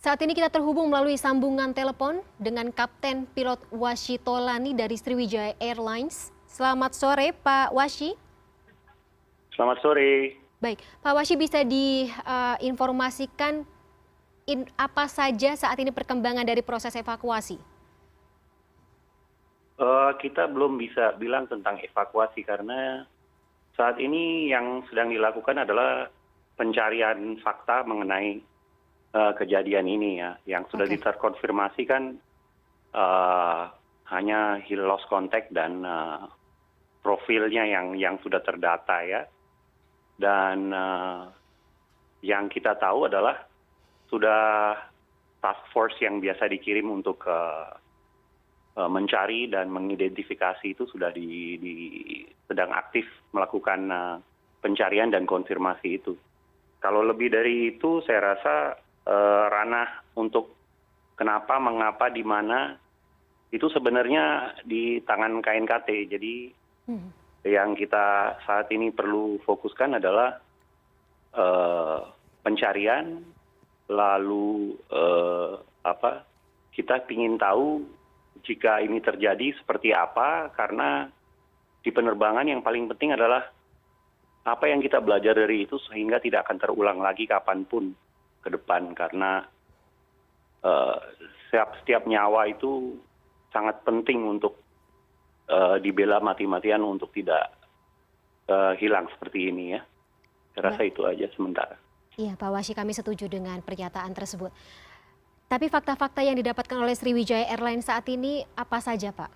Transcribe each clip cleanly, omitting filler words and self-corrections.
Saat ini kita terhubung melalui sambungan telepon dengan Kapten Pilot Washi Tolani dari Sriwijaya Airlines. Selamat sore Pak Washi. Selamat sore. Baik, Pak Washi bisa diinformasikan apa saja saat ini perkembangan dari proses evakuasi? Kita belum bisa bilang tentang evakuasi karena saat ini yang sedang dilakukan adalah pencarian fakta mengenai kejadian ini ya. Yang sudah Oke. terkonfirmasi kan hanya lost contact dan profilnya yang sudah terdata ya. Dan yang kita tahu adalah sudah task force yang biasa dikirim untuk mencari dan mengidentifikasi itu sudah sedang aktif melakukan pencarian dan konfirmasi itu. Kalau lebih dari itu saya rasa ranah untuk kenapa, mengapa, di mana itu sebenarnya di tangan KNKT. Jadi yang kita saat ini perlu fokuskan adalah pencarian, lalu kita ingin tahu jika ini terjadi seperti apa, karena di penerbangan yang paling penting adalah apa yang kita belajar dari itu sehingga tidak akan terulang lagi kapanpun ke depan, karena setiap nyawa itu sangat penting untuk dibela mati-matian untuk tidak hilang seperti ini ya. Saya rasa itu aja sementara. Iya Pak Washi, kami setuju dengan pernyataan tersebut. Tapi fakta-fakta yang didapatkan oleh Sriwijaya Airlines saat ini apa saja Pak?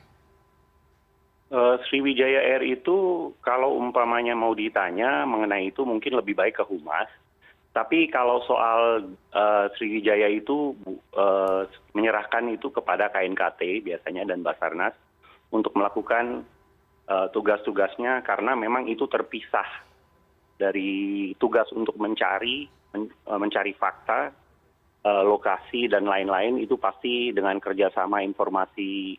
Sriwijaya Air itu kalau umpamanya mau ditanya mengenai itu mungkin lebih baik ke Humas. Tapi kalau soal Sriwijaya itu menyerahkan itu kepada KNKT biasanya dan Basarnas untuk melakukan tugas-tugasnya, karena memang itu terpisah dari tugas untuk mencari fakta, lokasi dan lain-lain. Itu pasti dengan kerjasama informasi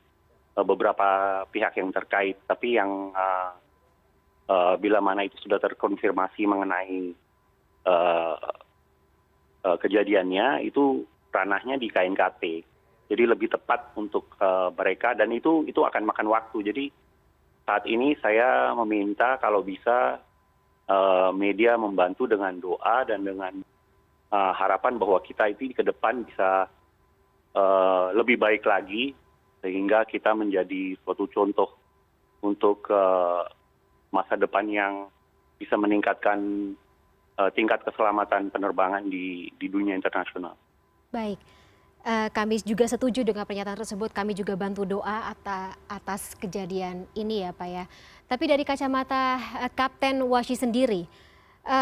beberapa pihak yang terkait. Tapi yang bila mana itu sudah terkonfirmasi mengenai kejadiannya, itu ranahnya di KNKT. Jadi lebih tepat untuk mereka, dan itu akan makan waktu. Jadi saat ini saya meminta kalau bisa media membantu dengan doa dan dengan harapan bahwa kita itu ke depan bisa lebih baik lagi, sehingga kita menjadi suatu contoh untuk masa depan yang bisa meningkatkan tingkat keselamatan penerbangan di dunia internasional. Baik, kami juga setuju dengan pernyataan tersebut. Kami juga bantu doa atas kejadian ini ya Pak ya. Tapi dari kacamata Kapten Washi sendiri,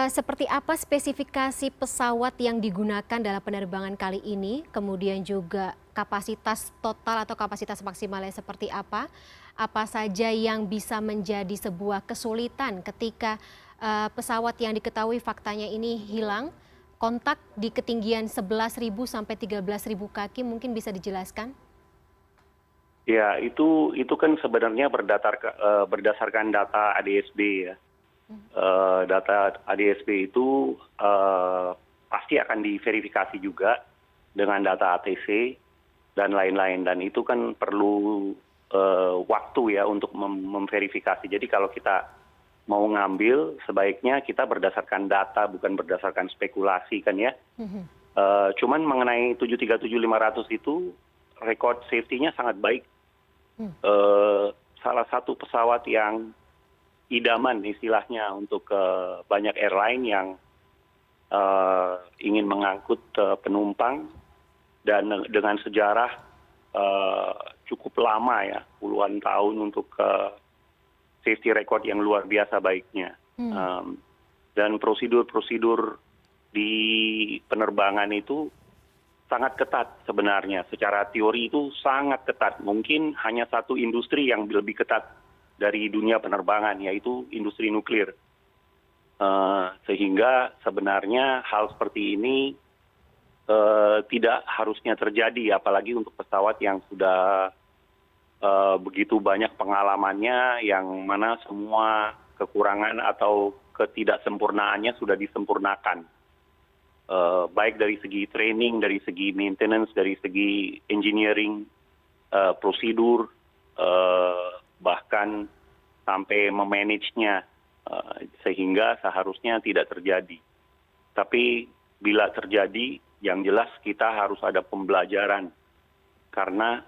seperti apa spesifikasi pesawat yang digunakan dalam penerbangan kali ini? Kemudian juga kapasitas total atau kapasitas maksimalnya seperti apa? Apa saja yang bisa menjadi sebuah kesulitan ketika pesawat yang diketahui faktanya ini hilang, kontak di ketinggian 11.000 sampai 13.000 kaki, mungkin bisa dijelaskan? Ya, itu kan sebenarnya berdasarkan data ADSB ya. Data ADSB itu pasti akan diverifikasi juga dengan data ATC dan lain-lain. Dan itu kan perlu waktu ya untuk memverifikasi. Jadi kalau kita mau ngambil, sebaiknya kita berdasarkan data, bukan berdasarkan spekulasi kan ya. Cuman mengenai 737-500 itu rekod safety-nya sangat baik. Salah satu pesawat yang idaman istilahnya untuk banyak airline yang ingin mengangkut penumpang, dan dengan sejarah cukup lama ya, puluhan tahun untuk safety record yang luar biasa baiknya. Dan prosedur-prosedur di penerbangan itu sangat ketat sebenarnya. Secara teori itu sangat ketat. Mungkin hanya satu industri yang lebih ketat dari dunia penerbangan, yaitu industri nuklir. Sehingga sebenarnya hal seperti ini tidak harusnya terjadi, apalagi untuk pesawat yang sudah begitu banyak pengalamannya, yang mana semua kekurangan atau ketidaksempurnaannya sudah disempurnakan. baik dari segi training, dari segi maintenance, dari segi engineering, prosedur, bahkan sampai memanagenya, sehingga seharusnya tidak terjadi. Tapi bila terjadi, yang jelas kita harus ada pembelajaran, karena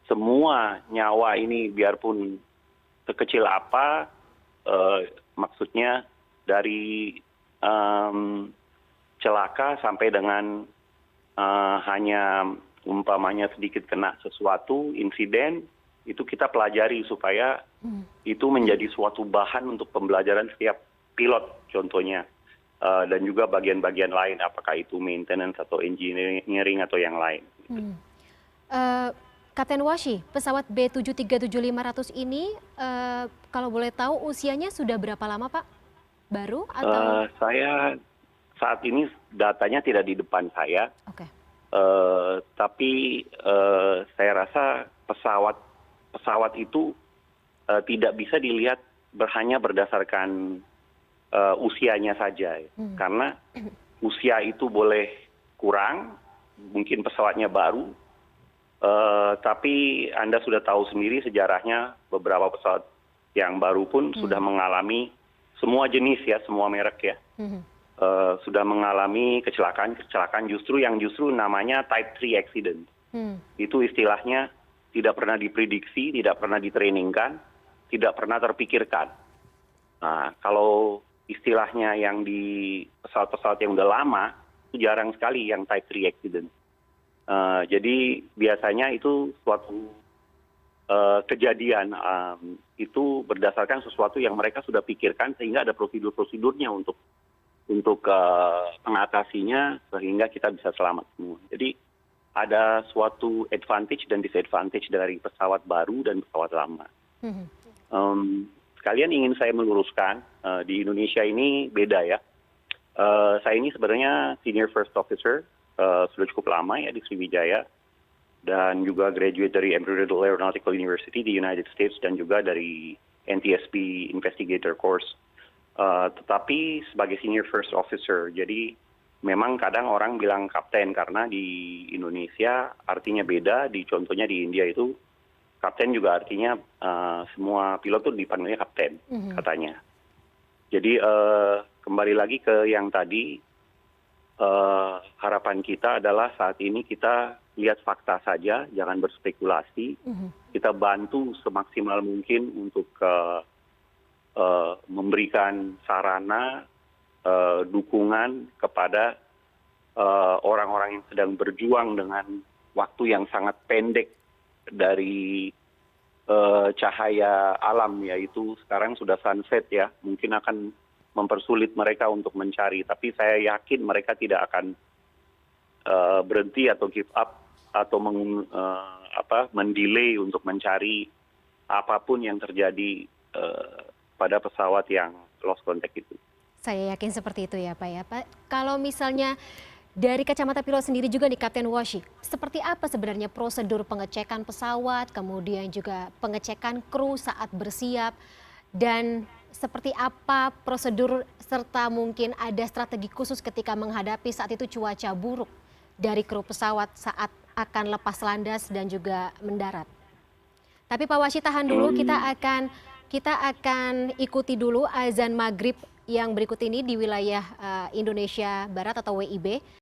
semua nyawa ini biarpun sekecil apa, maksudnya dari celaka sampai dengan hanya umpamanya sedikit kena sesuatu, insiden, itu kita pelajari supaya itu menjadi suatu bahan untuk pembelajaran setiap pilot contohnya. Dan juga bagian-bagian lain, apakah itu maintenance atau engineering atau yang lain. Kapten Washi, pesawat B737-500 ini kalau boleh tahu usianya sudah berapa lama Pak? Baru atau? Saya saat ini datanya tidak di depan saya. Oke. Tapi saya rasa pesawat itu tidak bisa dilihat hanya berdasarkan usianya saja, karena usia itu boleh kurang, mungkin pesawatnya baru, tapi Anda sudah tahu sendiri sejarahnya beberapa pesawat yang baru pun sudah mengalami semua jenis ya, semua merek ya, sudah mengalami kecelakaan justru namanya Type 3 accident. Itu istilahnya tidak pernah diprediksi, tidak pernah ditrainingkan, tidak pernah terpikirkan. Nah, kalau istilahnya yang di pesawat-pesawat yang udah lama, itu jarang sekali yang Type 3 accident. Jadi biasanya itu suatu kejadian itu berdasarkan sesuatu yang mereka sudah pikirkan, sehingga ada prosedur-prosedurnya untuk mengatasinya, sehingga kita bisa selamat semua. Jadi ada suatu advantage dan disadvantage dari pesawat baru dan pesawat lama. Sekalian ingin saya meluruskan, di Indonesia ini beda ya. Saya ini sebenarnya senior first officer, sudah cukup lama ya di Sriwijaya, dan juga graduate dari Embry-Riddle Aeronautical University di United States, dan juga dari NTSB Investigator Course. Tetapi sebagai senior first officer, jadi memang kadang orang bilang kapten, karena di Indonesia artinya beda, contohnya di India itu kapten juga artinya semua pilot tuh dipanggilnya kapten, katanya. Jadi kembali lagi ke yang tadi, harapan kita adalah saat ini kita lihat fakta saja, jangan berspekulasi. Kita bantu semaksimal mungkin untuk memberikan sarana, dukungan kepada orang-orang yang sedang berjuang dengan waktu yang sangat pendek dari cahaya alam, yaitu sekarang sudah sunset ya, mungkin akan mempersulit mereka untuk mencari, tapi saya yakin mereka tidak akan berhenti atau give up atau mendelay untuk mencari apapun yang terjadi pada pesawat yang lost contact itu. Saya yakin seperti itu ya Pak ya. Pak, kalau misalnya dari kacamata pilot sendiri juga nih Kapten Washi, seperti apa sebenarnya prosedur pengecekan pesawat, kemudian juga pengecekan kru saat bersiap, dan seperti apa prosedur serta mungkin ada strategi khusus ketika menghadapi saat itu cuaca buruk dari kru pesawat saat akan lepas landas dan juga mendarat. Tapi Pak Washi tahan dulu, kita akan ikuti dulu azan maghrib yang berikut ini di wilayah Indonesia Barat atau WIB.